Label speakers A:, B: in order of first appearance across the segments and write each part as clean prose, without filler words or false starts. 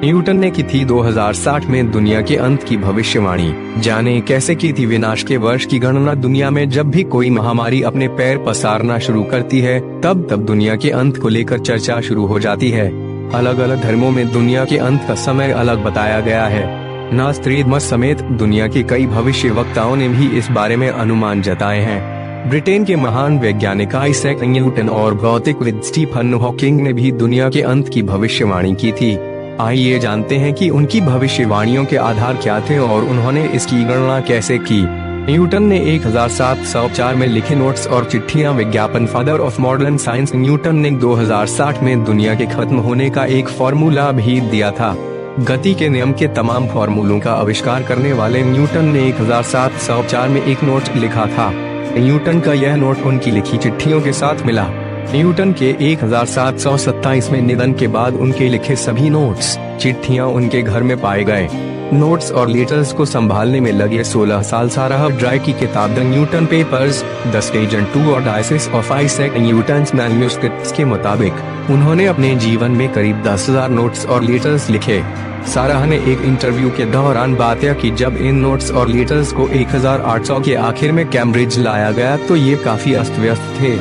A: Newton ने की थी 2060 में दुनिया के अंत की भविष्यवाणी। जाने कैसे की थी विनाश के वर्ष की गणना। दुनिया में जब भी कोई महामारी अपने पैर पसारना शुरू करती है तब दुनिया के अंत को लेकर चर्चा शुरू हो जाती है। अलग अलग धर्मों में दुनिया के अंत का समय अलग बताया गया है। नास्ट्रेडमस समेत दुनिया के कई भविष्य वक्ताओं ने भी इस बारे में अनुमान जताए हैं। ब्रिटेन के महान वैज्ञानिक आइजैक न्यूटन और भौतिकविद स्टीफन हॉकिंग ने भी दुनिया के अंत की भविष्यवाणी की थी। आइए जानते हैं कि उनकी भविष्यवाणियों के आधार क्या थे और उन्होंने इसकी गणना कैसे की। न्यूटन ने 1704 में लिखे नोट्स और चिट्ठियां विज्ञापन father of modern science. Newton ने 2060 में दुनिया के खत्म होने का एक फॉर्मूला भी दिया था। गति के नियम के तमाम फॉर्मूलों का आविष्कार करने वाले न्यूटन ने 1704 में एक नोट लिखा था। न्यूटन का यह नोट उनकी लिखी चिट्ठियों के साथ मिला। न्यूटन के 1727 में निधन के बाद उनके लिखे सभी नोट्स चिट्ठियां उनके घर में पाए गए। नोट्स और लेटर्स को संभालने में लगे 16 साल सारा ड्राई की किताब the Newton papers the strange and true odyssey of Isaac Newton's manuscripts के मुताबिक उन्होंने अपने जीवन में करीब 10,000 नोट्स और लेटर्स लिखे। साराह ने एक इंटरव्यू के दौरान बात की जब इन नोट्स और लेटर्स को 1800 के आखिर में कैम्ब्रिज लाया गया तो ये काफी अस्त व्यस्त थे।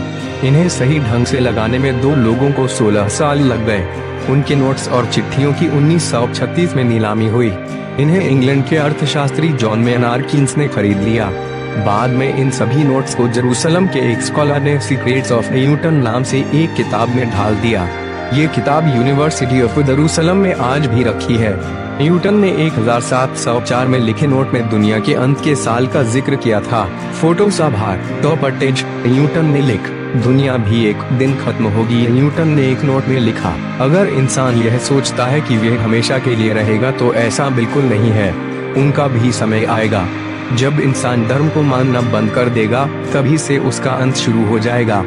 A: इन्हें सही ढंग से लगाने में 2 लोगों को 16 साल लग गए। उनके नोट्स और चिट्ठियों की 1936 में नीलामी हुई। इन्हें इंग्लैंड के अर्थशास्त्री जॉन मेनार्ड कीन्स ने खरीद लिया। बाद में इन सभी नोट्स को जेरूसलम के एक स्कॉलर ने सीक्रेट्स ऑफ न्यूटन नाम से एक किताब में ढाल दिया। ये किताब यूनिवर्सिटी ऑफ जेरूसलम में आज भी रखी है। न्यूटन ने 1704 में लिखे नोट में दुनिया के अंत के साल का जिक्र किया था। फोटोस आभार टॉपर्टेज न्यूटन ने लिख दुनिया भी एक दिन खत्म होगी। न्यूटन ने एक नोट में लिखा अगर इंसान यह सोचता है कि वह हमेशा के लिए रहेगा तो ऐसा बिल्कुल नहीं है। उनका भी समय आएगा जब इंसान धर्म को मानना बंद कर देगा, तभी से उसका अंत शुरू हो जाएगा।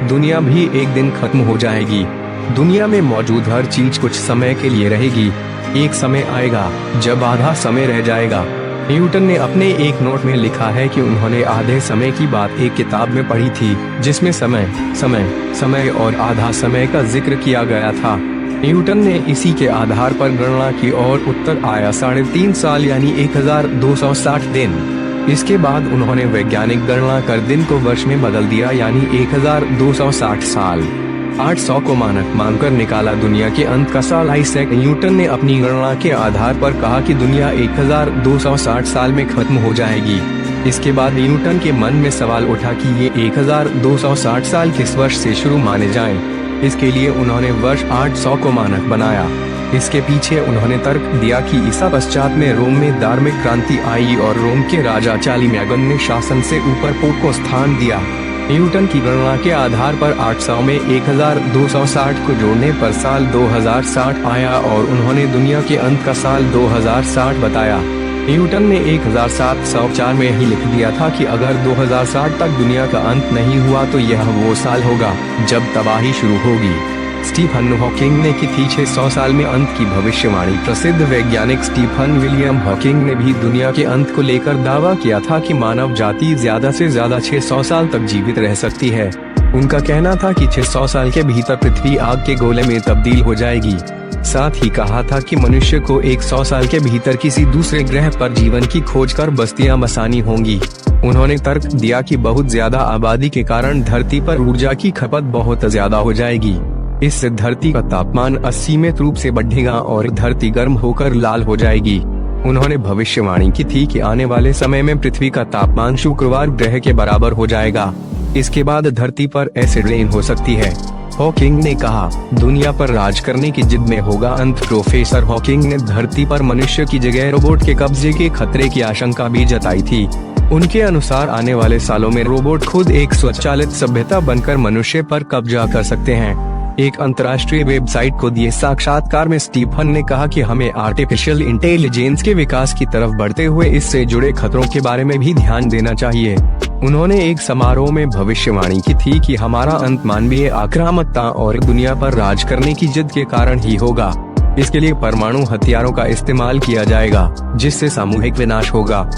A: दुनिया भी एक दिन खत्म हो जाएगी। दुनिया में मौजूद हर चीज कुछ समय के लिए रहेगी। एक समय आएगा जब आधा समय रह जाएगा। न्यूटन ने अपने एक नोट में लिखा है कि उन्होंने आधे समय की बात एक किताब में पढ़ी थी जिसमें समय और आधा समय का जिक्र किया गया था। न्यूटन ने इसी के आधार पर गणना की और उत्तर आया 3.5 साल यानी 1260 दिन। इसके बाद उन्होंने वैज्ञानिक गणना कर दिन को वर्ष में बदल दिया यानी 1260 साल। 800 को मानक मानकर निकाला दुनिया के अंत का साल। आइजैक न्यूटन ने अपनी गणना के आधार पर कहा कि दुनिया 1260 साल में खत्म हो जाएगी। इसके बाद न्यूटन के मन में सवाल उठा कि ये 1260 साल किस वर्ष से शुरू माने जाएं। इसके लिए उन्होंने वर्ष 800 को मानक बनाया। इसके पीछे उन्होंने तर्क दिया कि ईसा पश्चात में रोम में धार्मिक क्रांति आई और रोम के राजा चार्लेमेगन ने शासन से ऊपर पोप को स्थान दिया। न्यूटन की गणना के आधार पर 800 में 1260 को जोड़ने पर साल 2060 आया और उन्होंने दुनिया के अंत का साल 2060 बताया। न्यूटन ने 1704 में ही लिख दिया था कि अगर 2060 तक दुनिया का अंत नहीं हुआ तो यह वो साल होगा जब तबाही शुरू होगी। स्टीफन हॉकिंग ने की थी 600 साल में अंत की भविष्यवाणी। प्रसिद्ध वैज्ञानिक स्टीफन विलियम हॉकिंग ने भी दुनिया के अंत को लेकर दावा किया था कि मानव जाति ज्यादा से ज्यादा 600 साल तक जीवित रह सकती है। उनका कहना था कि 600 साल के भीतर पृथ्वी आग के गोले में तब्दील हो जाएगी। साथ ही कहा था कि मनुष्य को 100 साल के भीतर किसी दूसरे ग्रह पर जीवन की खोज कर बस्तियां बसानी होंगी। उन्होंने तर्क दिया कि बहुत ज्यादा आबादी के कारण धरती पर ऊर्जा की खपत बहुत ज्यादा हो जाएगी। इससे धरती का तापमान असीमित रूप से बढ़ेगा और धरती गर्म होकर लाल हो जाएगी। उन्होंने भविष्यवाणी की थी कि आने वाले समय में पृथ्वी का तापमान शुक्रवार ग्रह के बराबर हो जाएगा। इसके बाद धरती पर एसिड रेन हो सकती है। हॉकिंग ने कहा दुनिया पर राज करने की जिद में होगा अंत। प्रोफेसर हॉकिंग ने धरती पर मनुष्य की जगह रोबोट के कब्जे के खतरे की आशंका भी जताई थी। उनके अनुसार आने वाले सालों में रोबोट खुद एक स्वचालित सभ्यता बनकर मनुष्य पर कब्जा कर सकते हैं। एक अंतर्राष्ट्रीय वेबसाइट को दिए साक्षात्कार में स्टीफन ने कहा कि हमें आर्टिफिशियल इंटेलिजेंस के विकास की तरफ बढ़ते हुए इससे जुड़े खतरों के बारे में भी ध्यान देना चाहिए। उन्होंने एक समारोह में भविष्यवाणी की थी कि हमारा अंत मानवीय आक्रामकता और दुनिया पर राज करने की जिद के कारण ही होगा। इसके लिए परमाणु हथियारों का इस्तेमाल किया जाएगा जिससे सामूहिक विनाश होगा।